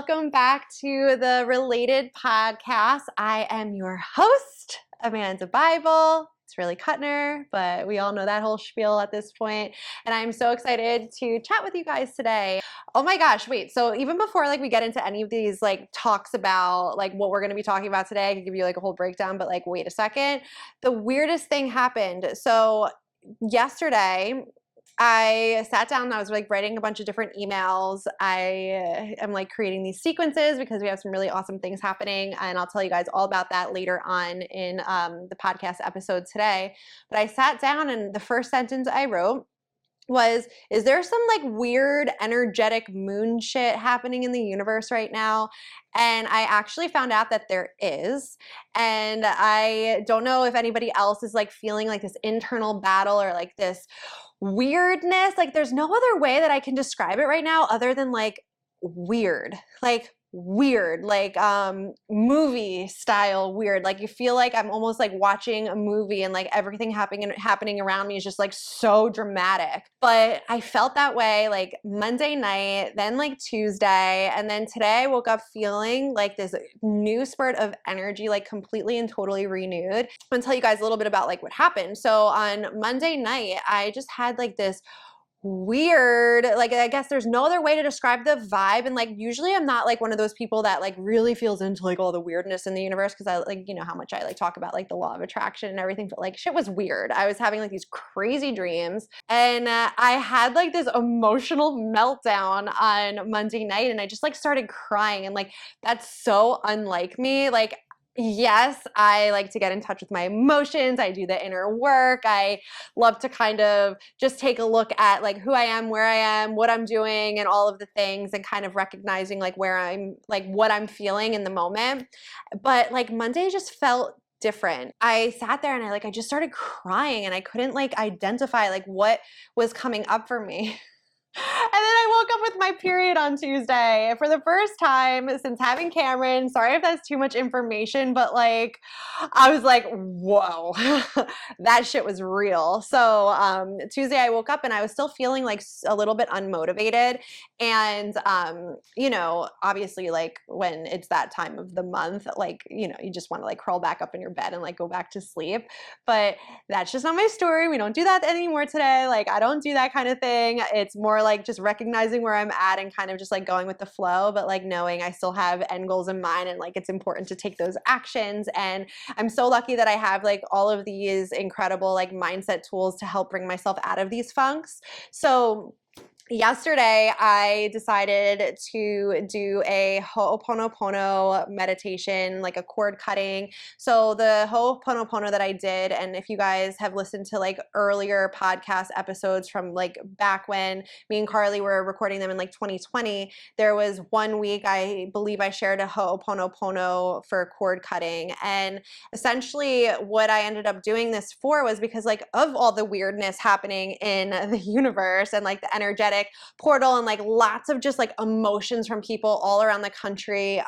welcome back to the Related Podcast. I am your host, Amanda Bybel. It's really Cutner, but we all know that whole spiel at this point. And I'm so excited to chat with you guys today. Oh my gosh, wait. So even before we get into any of these talks about what we're going to be talking about today, I could give you a whole breakdown, but wait a second. The weirdest thing happened. So yesterday, I sat down and I was writing a bunch of different emails. I am creating these sequences because we have some really awesome things happening, and I'll tell you guys all about that later on in the podcast episode today. But I sat down and the first sentence I wrote was, is there some weird energetic moon shit happening in the universe right now? And I actually found out that there is. And I don't know if anybody else is feeling this internal battle or this weirdness. There's no other way that I can describe it right now other than weird. Weird, movie style weird. You feel I'm almost watching a movie and everything happening around me is just so dramatic. But I felt that way Monday night, then Tuesday, and then today I woke up feeling this new spurt of energy, completely and totally renewed. I'm gonna tell you guys a little bit about what happened. So on Monday night, I just had this weird, I guess there's no other way to describe the vibe. And usually I'm not one of those people that really feels into all the weirdness in the universe, because I you know how much I talk about the law of attraction and everything, but shit was weird. I was having these crazy dreams, and I had this emotional meltdown on Monday night, and I just started crying, and that's so unlike me. Yes, I like to get in touch with my emotions. I do the inner work. I love to kind of just take a look at who I am, where I am, what I'm doing, and all of the things, and kind of recognizing where I'm, what I'm feeling in the moment. But Monday just felt different. I sat there and I just started crying, and I couldn't identify what was coming up for me. And then I woke up with my period on Tuesday for the first time since having Cameron. Sorry if that's too much information, but I was whoa, that shit was real. So Tuesday I woke up and I was still feeling a little bit unmotivated. And, obviously when it's that time of the month, you just want to crawl back up in your bed and go back to sleep. But that's just not my story. We don't do that anymore today. I don't do that kind of thing. It's more just recognizing where I'm at and kind of just going with the flow, but knowing I still have end goals in mind, and it's important to take those actions. And I'm so lucky that I have all of these incredible mindset tools to help bring myself out of these funks. So yesterday, I decided to do a Ho'oponopono meditation, a cord cutting. So the Ho'oponopono that I did, and if you guys have listened to earlier podcast episodes from back when me and Carly were recording them in 2020, there was 1 week I believe I shared a Ho'oponopono for cord cutting. And essentially what I ended up doing this for was because of all the weirdness happening in the universe and the energetic portal, and lots of just emotions from people all around the country,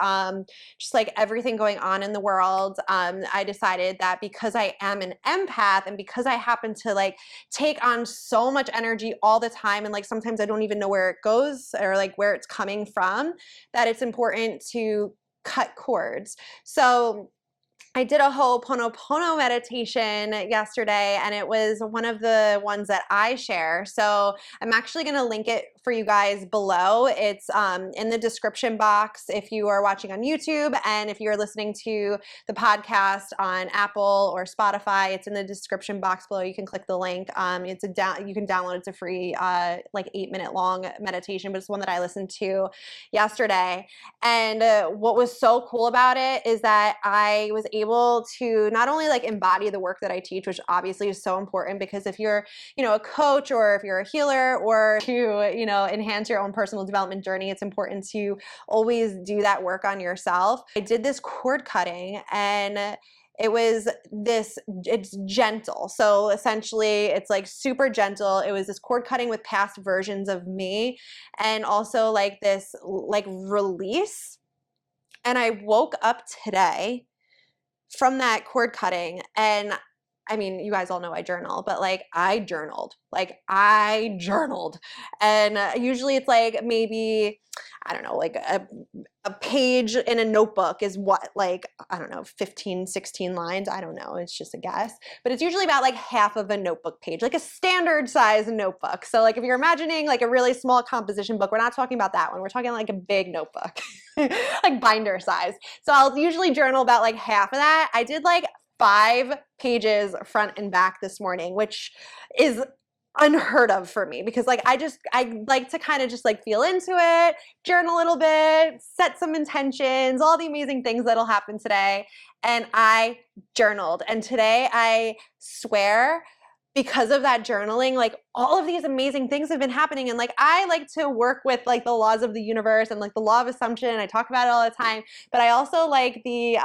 just everything going on in the world. I decided that because I am an empath, and because I happen to take on so much energy all the time, and sometimes I don't even know where it goes or where it's coming from, that it's important to cut cords. So I did a Ho'oponopono meditation yesterday, and it was one of the ones that I share. So I'm actually going to link it for you guys below. It's in the description box if you are watching on YouTube, and if you're listening to the podcast on Apple or Spotify, it's in the description box below. You can click the link. You can download. It's a free 8-minute long meditation, but it's one that I listened to yesterday. And what was so cool about it is that I was able to not only embody the work that I teach, which obviously is so important, because if you're, a coach, or if you're a healer, or to, enhance your own personal development journey, it's important to always do that work on yourself. I did this cord cutting, and it's gentle. So essentially it's super gentle. It was this cord cutting with past versions of me, and also this release. And I woke up today from that cord cutting, and I mean, you guys all know I journal, but like I journaled. Like I journaled. And usually it's like maybe, I don't know, like a page in a notebook is what, like, I don't know, 15, 16 lines. I don't know. It's just a guess. But it's usually about like half of a notebook page, like a standard size notebook. So like if you're imagining like a really small composition book, we're not talking about that one. We're talking like a big notebook, like binder size. So I'll usually journal about like half of that. I did like 5 pages front and back this morning, which is unheard of for me because like I like to kind of just like feel into it, journal a little bit, set some intentions, all the amazing things that'll happen today. And I journaled. And today I swear, because of that journaling, like all of these amazing things have been happening. And like I like to work with like the laws of the universe and like the law of assumption. I talk about it all the time, but I also like the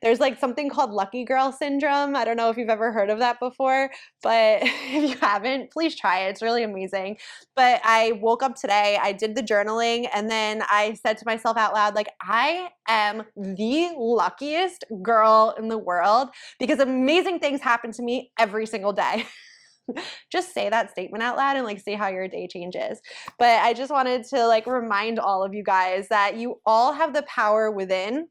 there's like something called lucky girl syndrome. I don't know if you've ever heard of that before, but if you haven't, please try it. It's really amazing. But I woke up today, I did the journaling, and then I said to myself out loud, like, I am the luckiest girl in the world because amazing things happen to me every single day. Just say that statement out loud and like see how your day changes. But I just wanted to like remind all of you guys that you all have the power within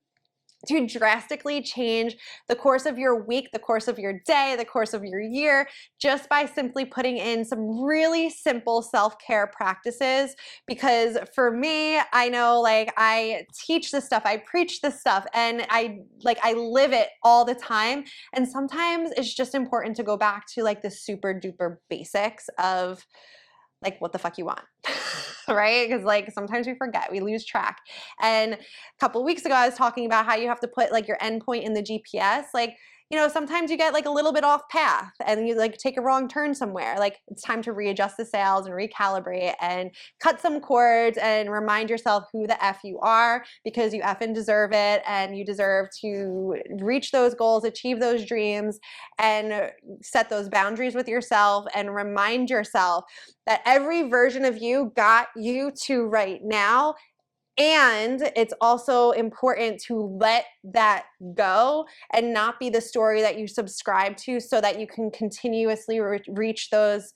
to drastically change the course of your week, the course of your day, the course of your year, just by simply putting in some really simple self-care practices. Because for me, I know like I teach this stuff, I preach this stuff, and I live it all the time. And sometimes it's just important to go back to like the super duper basics of like what the fuck you want. Right? Because like sometimes we forget, we lose track. And a couple of weeks ago, I was talking about how you have to put like your endpoint in the GPS. Like, you know, sometimes you get like a little bit off path and you like take a wrong turn somewhere. Like it's time to readjust the sails and recalibrate and cut some cords and remind yourself who the F you are, because you effing deserve it and you deserve to reach those goals, achieve those dreams, and set those boundaries with yourself and remind yourself that every version of you got you to right now. And it's also important to let that go and not be the story that you subscribe to so that you can continuously reach those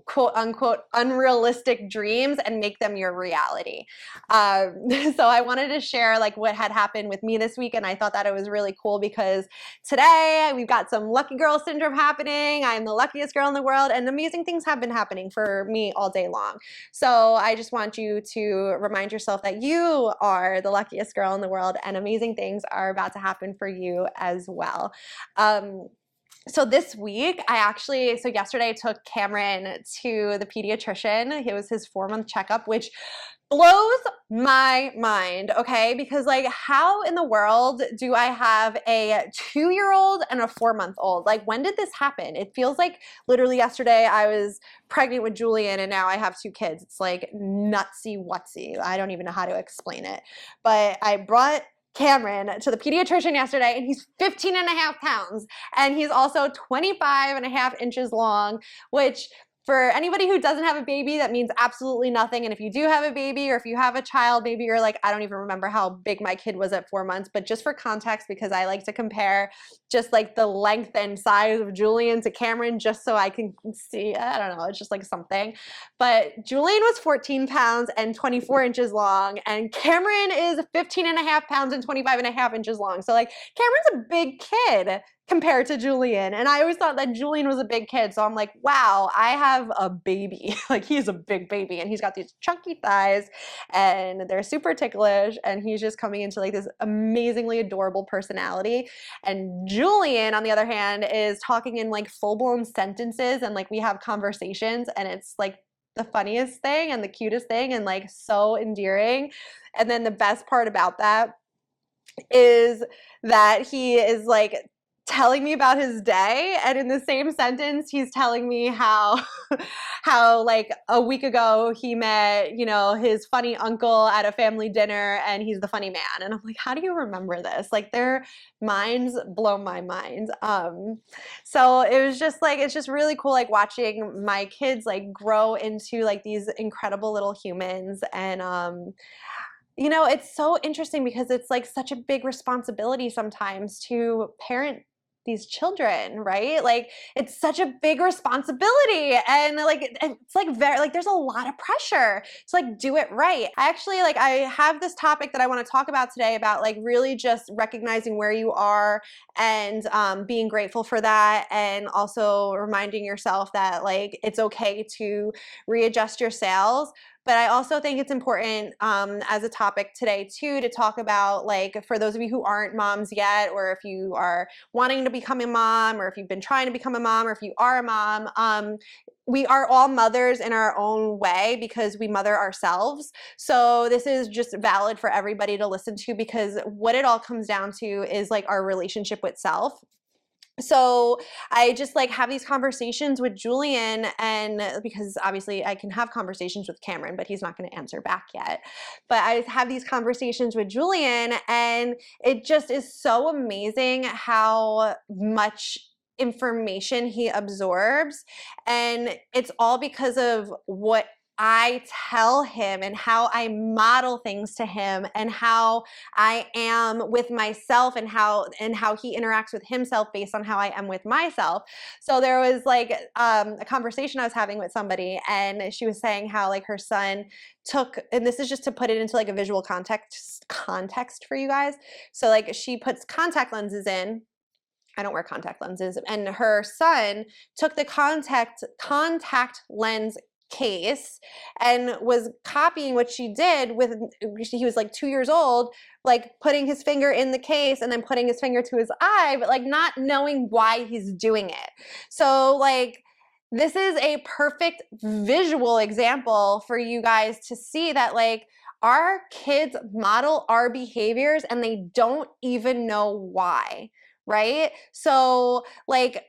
quote unquote unrealistic dreams and make them your reality. So I wanted to share like what had happened with me this week, and I thought that it was really cool because today we've got some lucky girl syndrome happening. I'm the luckiest girl in the world, and amazing things have been happening for me all day long. So I just want you to remind yourself that you are the luckiest girl in the world, and amazing things are about to happen for you as well. So this week, so yesterday I took Cameron to the pediatrician. It was his 4-month checkup, which blows my mind, okay? Because like, how in the world do I have a 2-year-old and a 4-month-old? Like, when did this happen? It feels like literally yesterday I was pregnant with Julian and now I have 2 kids. It's like nutsy wutsy. I don't even know how to explain it. But I brought Cameron to the pediatrician yesterday, and he's 15 and a half pounds, and he's also 25 and a half inches long, which for anybody who doesn't have a baby, that means absolutely nothing. And if you do have a baby, or if you have a child, maybe you're like, I don't even remember how big my kid was at 4 months. But just for context, because I like to compare just like the length and size of Julian to Cameron, just so I can see, I don't know, it's just like something. But Julian was 14 pounds and 24 inches long, and Cameron is 15 and a half pounds and 25 and a half inches long. So like, Cameron's a big kid compared to Julian. And I always thought that Julian was a big kid. So I'm like, wow, I have a baby. Like, he's a big baby, and he's got these chunky thighs and they're super ticklish, and he's just coming into like this amazingly adorable personality. And Julian, on the other hand, is talking in like full-blown sentences, and like we have conversations, and it's like the funniest thing and the cutest thing and like so endearing. And then the best part about that is that he is like telling me about his day, and in the same sentence he's telling me how like a week ago he met, you know, his funny uncle at a family dinner and he's the funny man. And I'm like, how do you remember this? Like, their minds blow my mind. So it was just like, it's just really cool like watching my kids like grow into like these incredible little humans. And You know, it's so interesting because it's like such a big responsibility sometimes to parent these children, right? Like it's such a big responsibility and like it's like very like there's a lot of pressure to like do it right. I actually like I have this topic that I want to talk about today about like really just recognizing where you are and being grateful for that, and also reminding yourself that like it's okay to readjust your sails. But I also think it's important as a topic today too to talk about, like, for those of you who aren't moms yet, or if you are wanting to become a mom, or if you've been trying to become a mom, or if you are a mom, we are all mothers in our own way because we mother ourselves. So this is just valid for everybody to listen to, because what it all comes down to is like our relationship with self. So I just like have these conversations with Julian, and because obviously I can have conversations with Cameron, but he's not going to answer back yet. But I have these conversations with Julian, and it just is so amazing how much information he absorbs. And it's all because of what I tell him and how I model things to him, and how I am with myself, and how he interacts with himself based on how I am with myself. So there was like a conversation I was having with somebody, and she was saying how like her son took, and this is just to put it into like a visual context for you guys. So like she puts contact lenses in. I don't wear contact lenses. And her son took the contact lens case and was copying what she did with, he was like 2 years old, like putting his finger in the case and then putting his finger to his eye, but like not knowing why he's doing it. So like this is a perfect visual example for you guys to see that like our kids model our behaviors and they don't even know why, right? So like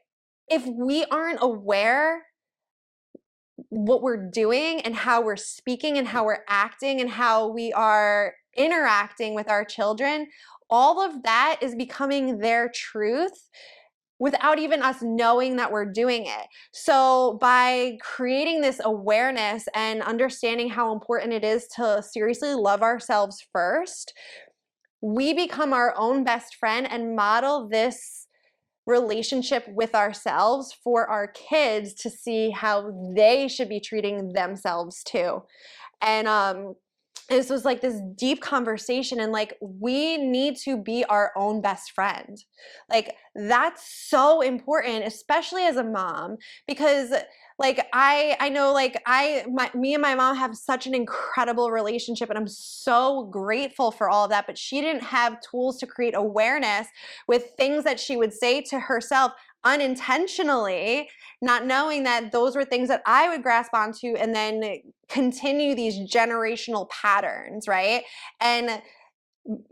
if we aren't aware what we're doing and how we're speaking and how we're acting and how we are interacting with our children, all of that is becoming their truth without even us knowing that we're doing it. So by creating this awareness and understanding how important it is to seriously love ourselves first, we become our own best friend and model this relationship with ourselves for our kids to see how they should be treating themselves too. And this was like this deep conversation, and like we need to be our own best friend. Like that's so important, especially as a mom, because like I know like me and my mom have such an incredible relationship, and I'm so grateful for all of that, but she didn't have tools to create awareness with things that she would say to herself unintentionally, not knowing that those were things that I would grasp onto and then continue these generational patterns, right? And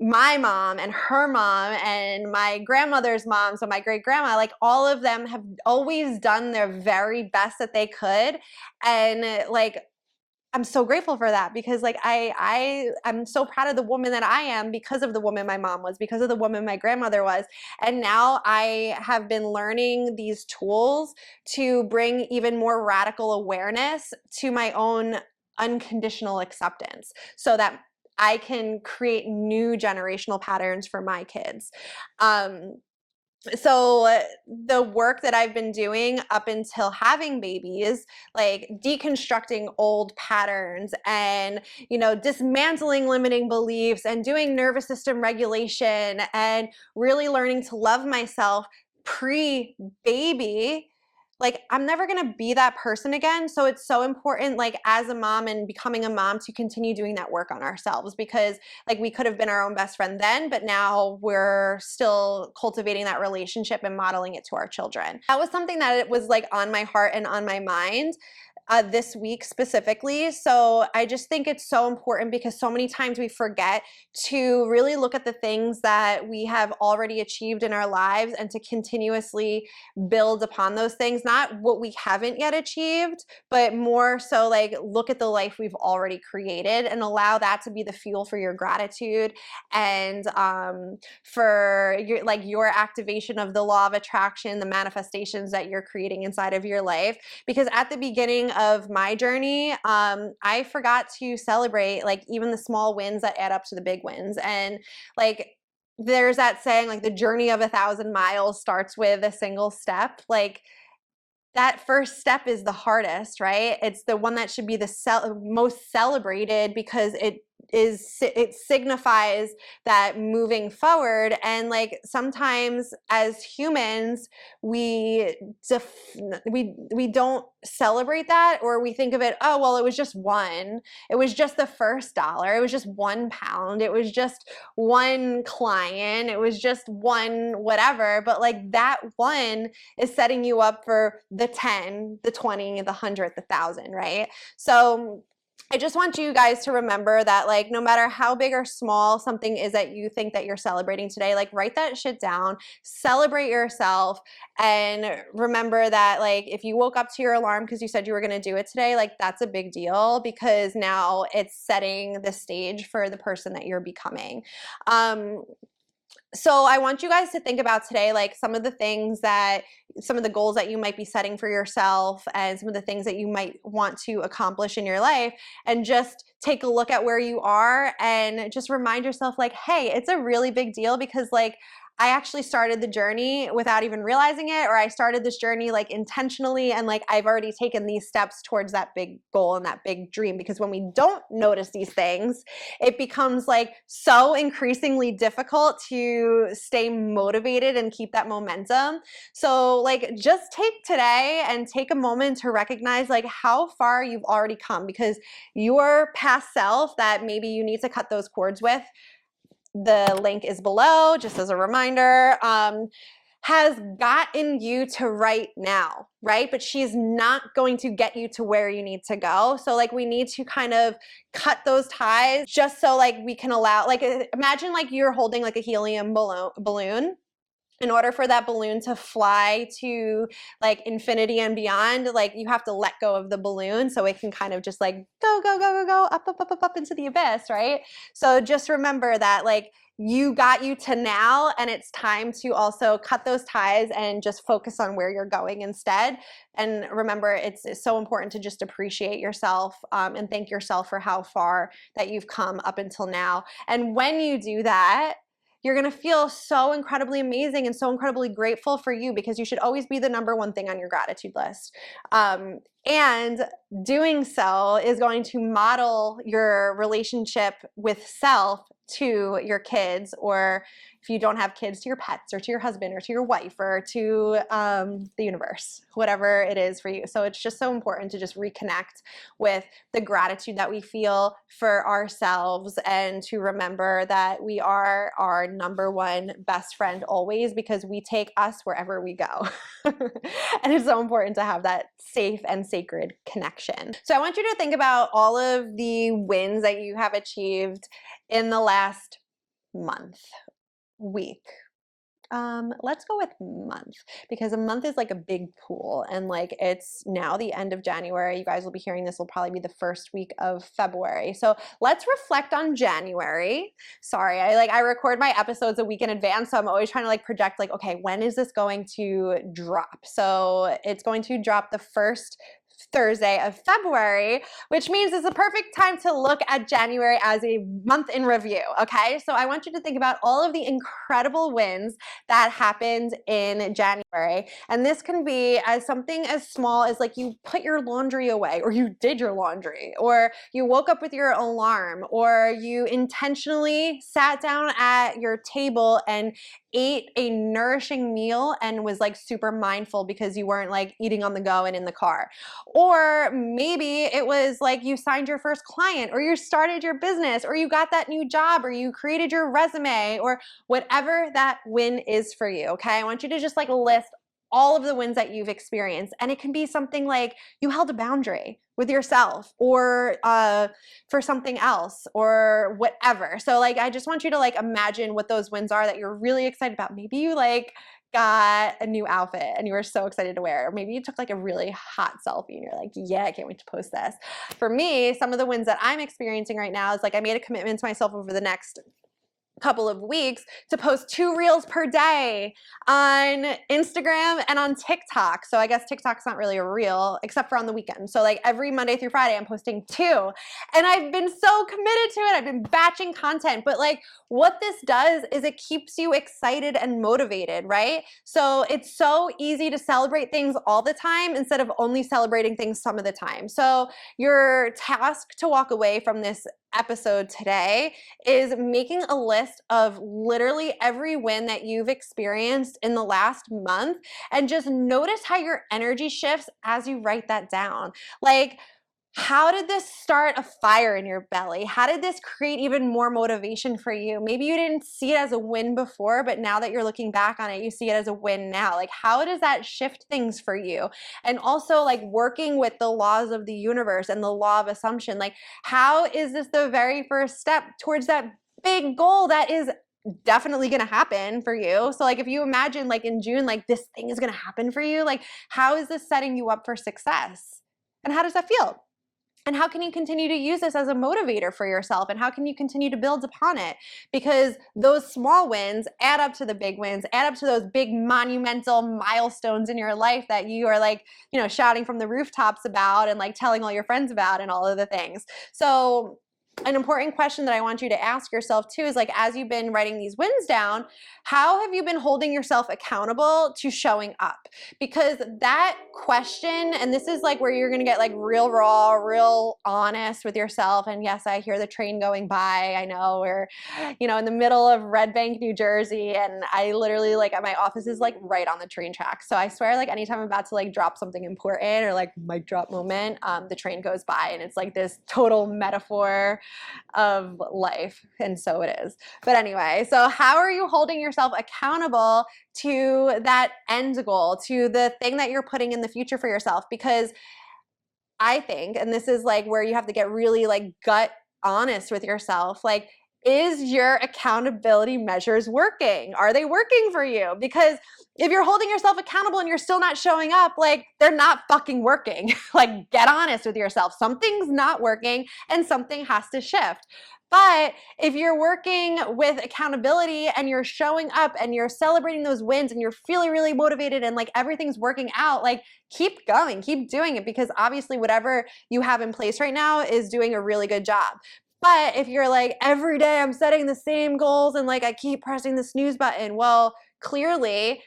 my mom and her mom and my grandmother's mom, so my great grandma, like all of them have always done their very best that they could. And like I'm so grateful for that, because like I'm so proud of the woman that I am because of the woman my mom was, because of the woman my grandmother was. And now I have been learning these tools to bring even more radical awareness to my own unconditional acceptance, so that I can create new generational patterns for my kids. So the work that I've been doing up until having babies, like deconstructing old patterns and, you know, dismantling limiting beliefs and doing nervous system regulation and really learning to love myself pre-baby, like I'm never going to be that person again. So it's so important, like as a mom and becoming a mom, to continue doing that work on ourselves, because like we could have been our own best friend then, but now we're still cultivating that relationship and modeling it to our children. That was something that it was like on my heart and on my mind this week specifically. So I just think it's so important, because so many times we forget to really look at the things that we have already achieved in our lives and to continuously build upon those things, not what we haven't yet achieved, but more so like look at the life we've already created and allow that to be the fuel for your gratitude, and for your like your activation of the law of attraction, the manifestations that you're creating inside of your life. Because at the beginning of my journey, I forgot to celebrate like even the small wins that add up to the big wins. And like there's that saying, like the journey of 1,000 miles starts with a single step. Like that first step is the hardest, right? It's the one that should be the most celebrated because it signifies that moving forward. And like sometimes as humans we we don't celebrate that, or we think of it, oh well, it was just one, it was just the first dollar, it was just £1, it was just one client, it was just one whatever. But like that one is setting you up for the 10, the 20, the 100, the 1,000, right? So I just want you guys to remember that like no matter how big or small something is that you think that you're celebrating today, like write that shit down, celebrate yourself, and remember that like if you woke up to your alarm because you said you were going to do it today, like that's a big deal because now it's setting the stage for the person that you're becoming. So I want you guys to think about today, like some of the goals that you might be setting for yourself and some of the things that you might want to accomplish in your life, and just take a look at where you are and just remind yourself like, hey, it's a really big deal because like I actually started the journey without even realizing it, or I started this journey like intentionally, and like I've already taken these steps towards that big goal and that big dream. Because when we don't notice these things, it becomes like so increasingly difficult to stay motivated and keep that momentum. So like just take today and take a moment to recognize like how far you've already come, because your past self that maybe you need to cut those cords with, the link is below, just as a reminder, has gotten you to right now, right? But she's not going to get you to where you need to go. So like we need to kind of cut those ties just so like we can allow, like imagine like you're holding like a helium balloon. In order for that balloon to fly to like infinity and beyond, like you have to let go of the balloon so it can kind of just like go, go, go, go, go, up into the abyss, right? So just remember that like you got you to now, and it's time to also cut those ties and just focus on where you're going instead. And remember, it's so important to just appreciate yourself and thank yourself for how far that you've come up until now. And when you do that, you're going to feel so incredibly amazing and so incredibly grateful for you, because you should always be the number one thing on your gratitude list. And doing so is going to model your relationship with self to your kids, or if you don't have kids, to your pets or to your husband or to your wife or to the universe, whatever it is for you. So it's just so important to just reconnect with the gratitude that we feel for ourselves, and to remember that we are our number one best friend always, because we take us wherever we go. And it's so important to have that safe and sacred connection. So I want you to think about all of the wins that you have achieved in the last month, week. Let's go with month, because a month is like a big pool, and like it's now the end of January. You guys will be hearing this will probably be the first week of February. So let's reflect on January. Sorry, I record my episodes a week in advance, so I'm always trying to like project like, okay, when is this going to drop? So it's going to drop the first Thursday of February, which means it's a perfect time to look at January as a month in review, okay? So I want you to think about all of the incredible wins that happened in January. And this can be as something as small as like you put your laundry away, or you did your laundry, or you woke up with your alarm, or you intentionally sat down at your table and ate a nourishing meal and was like super mindful because you weren't like eating on the go and in the car. Or maybe it was like you signed your first client, or you started your business, or you got that new job, or you created your resume, or whatever that win is for you, okay? I want you to just like list all of the wins that you've experienced. And it can be something like you held a boundary with yourself, or for something else, or whatever. So like, I just want you to like imagine what those wins are that you're really excited about. Maybe you like got a new outfit and you were so excited to wear it. Or maybe you took like a really hot selfie and you're like, yeah, I can't wait to post this. For me, some of the wins that I'm experiencing right now is like I made a commitment to myself over the next couple of weeks to post 2 reels per day on Instagram and on TikTok. So I guess TikTok's not really a reel except for on the weekend. So like every Monday through Friday, I'm posting 2. And I've been so committed to it. I've been batching content. But like what this does is it keeps you excited and motivated, right? So it's so easy to celebrate things all the time instead of only celebrating things some of the time. So your task to walk away from this episode today is making a list of literally every win that you've experienced in the last month, and just notice how your energy shifts as you write that down. Like, how did this start a fire in your belly? How did this create even more motivation for you? Maybe you didn't see it as a win before, but now that you're looking back on it, you see it as a win now. Like, how does that shift things for you? And also, like, working with the laws of the universe and the law of assumption. Like, how is this the very first step towards that big goal that is definitely going to happen for you? So like if you imagine like in June, like this thing is going to happen for you, like how is this setting you up for success? And how does that feel? And how can you continue to use this as a motivator for yourself? And how can you continue to build upon it? Because those small wins add up to the big wins, add up to those big monumental milestones in your life that you are like, you know, shouting from the rooftops about and like telling all your friends about and all of the things. So an important question that I want you to ask yourself too is like, as you've been writing these wins down, how have you been holding yourself accountable to showing up? Because that question, and this is like where you're gonna get like real raw, real honest with yourself. And yes, I hear the train going by. I know we're, you know, in the middle of Red Bank, New Jersey, and I literally like my office is like right on the train tracks. So I swear, like anytime I'm about to like drop something important or like mic drop moment, the train goes by, and it's like this total metaphor of life. And so it is. But anyway, so how are you holding yourself accountable to that end goal, to the thing that you're putting in the future for yourself? Because I think, and this is like where you have to get really like gut honest with yourself, like, is your accountability measures working? Are they working for you? Because if you're holding yourself accountable and you're still not showing up, like they're not fucking working. Like get honest with yourself. Something's not working and something has to shift. But if you're working with accountability and you're showing up and you're celebrating those wins and you're feeling really motivated and like everything's working out, like keep going, keep doing it, because obviously whatever you have in place right now is doing a really good job. But if you're like, every day I'm setting the same goals and like I keep pressing the snooze button, well, clearly,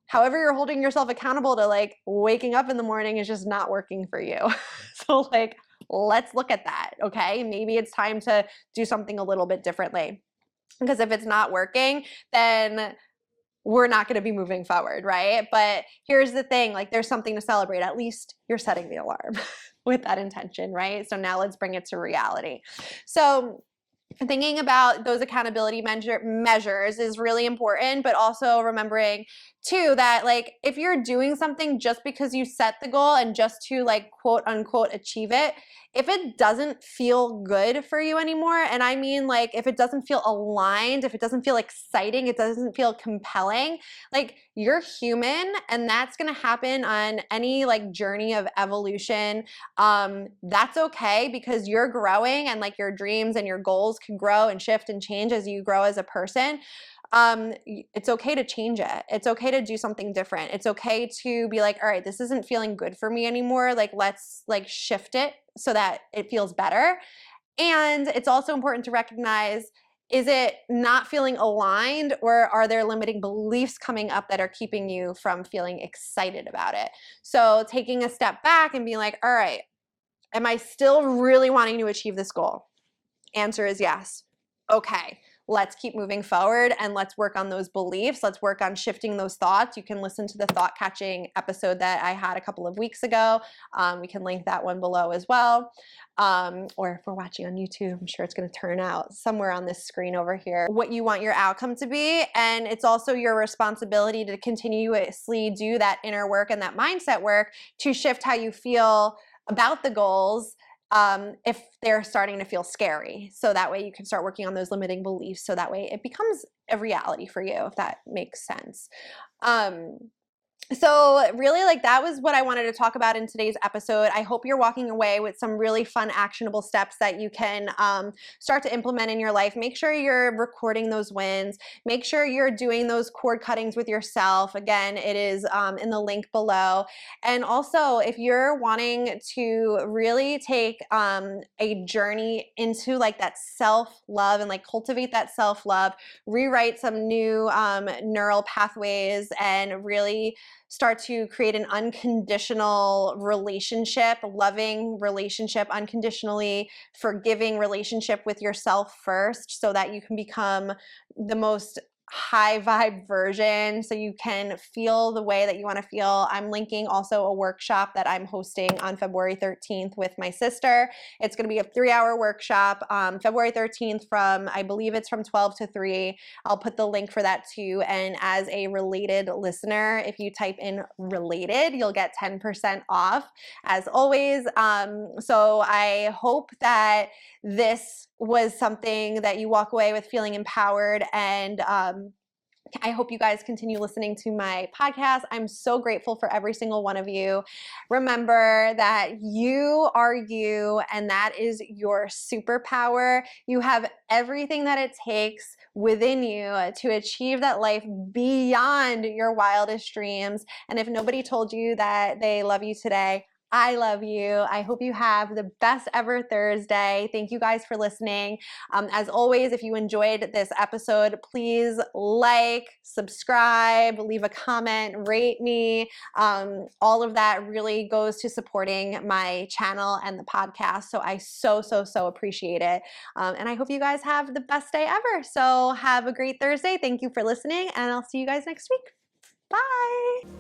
however you're holding yourself accountable to like waking up in the morning is just not working for you. So like, let's look at that, okay? Maybe it's time to do something a little bit differently. Because if it's not working, then we're not going to be moving forward, right? But here's the thing, like there's something to celebrate. At least you're setting the alarm with that intention, right? So now let's bring it to reality. So thinking about those accountability measures is really important, but also remembering too that like if you're doing something just because you set the goal and just to like quote unquote achieve it, if it doesn't feel good for you anymore, and I mean like if it doesn't feel aligned, if it doesn't feel exciting, it doesn't feel compelling, like you're human and that's gonna happen on any like journey of evolution. That's okay, because you're growing and like your dreams and your goals can grow and shift and change as you grow as a person. It's okay to change it. It's okay to do something different. It's okay to be like, all right, this isn't feeling good for me anymore. Like, let's like shift it so that it feels better. And it's also important to recognize, is it not feeling aligned, or are there limiting beliefs coming up that are keeping you from feeling excited about it? So taking a step back and being like, all right, am I still really wanting to achieve this goal? Answer is yes. Okay, let's keep moving forward and let's work on those beliefs. Let's work on shifting those thoughts. You can listen to the thought catching episode that I had a couple of weeks ago. We can link that one below as well. Or if we're watching on YouTube, I'm sure it's going to turn out somewhere on this screen over here what you want your outcome to be. And it's also your responsibility to continuously do that inner work and that mindset work to shift how you feel about the goals, if they're starting to feel scary. So that way you can start working on those limiting beliefs. So that way it becomes a reality for you, if that makes sense. So really, like, that was what I wanted to talk about in today's episode. I hope you're walking away with some really fun, actionable steps that you can start to implement in your life. Make sure you're recording those wins. Make sure you're doing those cord cuttings with yourself. Again, it is in the link below. And also, if you're wanting to really take a journey into like that self-love and like cultivate that self-love, rewrite some new neural pathways, and really start to create an unconditional relationship, loving relationship, unconditionally forgiving relationship with yourself first, so that you can become the most high vibe version, so you can feel the way that you want to feel. I'm linking also a workshop that I'm hosting on February 13th with my sister. It's going to be a 3-hour workshop, February 13th from, I believe it's from 12 to 3. I'll put the link for that too. And as a related listener, if you type in related, you'll get 10% off as always. So I hope that this was something that you walk away with feeling empowered, and I hope you guys continue listening to my podcast. I'm so grateful for every single one of you. Remember that you are you, and that is your superpower. You have everything that it takes within you to achieve that life beyond your wildest dreams. And if nobody told you that they love you today, I love you. I hope you have the best ever Thursday. Thank you guys for listening. As always, if you enjoyed this episode, please like, subscribe, leave a comment, rate me. All of that really goes to supporting my channel and the podcast. So I so appreciate it. And I hope you guys have the best day ever. So have a great Thursday. Thank you for listening, and I'll see you guys next week. Bye.